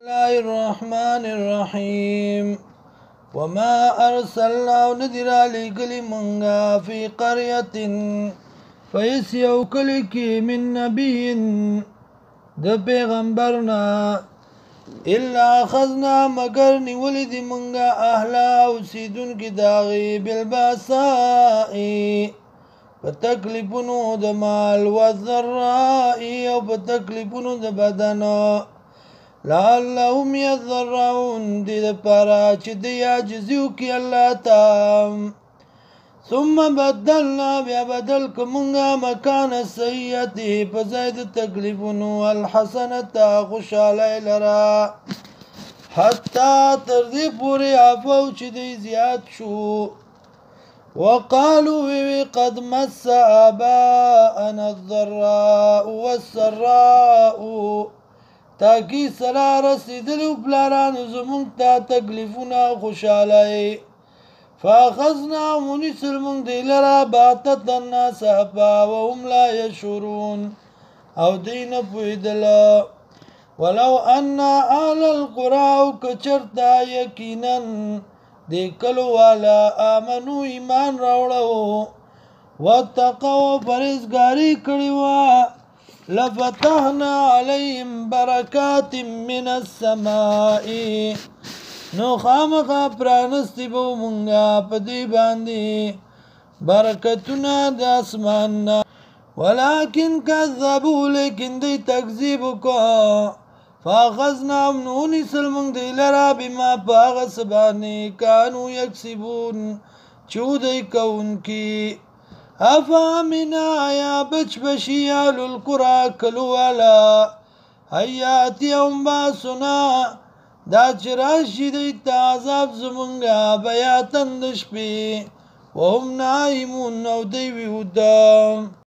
الله الرحمن الرحيم وما أرسلنا ندر لكل منغا في قرية فيسيو كلكي من نبي د پیغمبرنا إلا أخذنا مگر نولد منغا أهلا وسيدون کی داغي بالباساء فتكلفنو دمال والذراء او فتكلفنو دبدنا لعلهم يضرعون دي دپارا چه دي عجزيو کی اللہ تام ثم بدلنا بیا بدل کمونگا مکان السیئتی پزاید تکلیفنو الحسنتا خوشالی لرا حتی تردی پوری عفو چه دی زیاد شو وقالوا قد مس آباءنا الضراء والسراء تاکی سرا رسیدلو پلارانو زمونگ تا تکلیفونا خوشالائی فاخذنا منسل من دی لرا باتت الناس حپا وهم لا يشعرون او دین پویدلا ولو انا آل القراء کچرتا یقینا دیکلو والا آمنو ایمان راوڑو واتقو پرزگاری کڑیوا لفتحنا عليهم بركات من السماء نو خامخا پرانستی بو منگا پدی باندی برکتنا د اسماننا ولكن كذبوا لیکن دی تکذیب کو فاخذناهم نونی سلمنگ دی لرا بما پاغس بانی کانو یکسبون چودی کون کی افامنا یا بچ بشیال القرى کلوالا حیاتیهم باسنا دا چراشی دیتا عذاب زمونگا بیاتن دشپی وهم نائمون نو دیوی ودام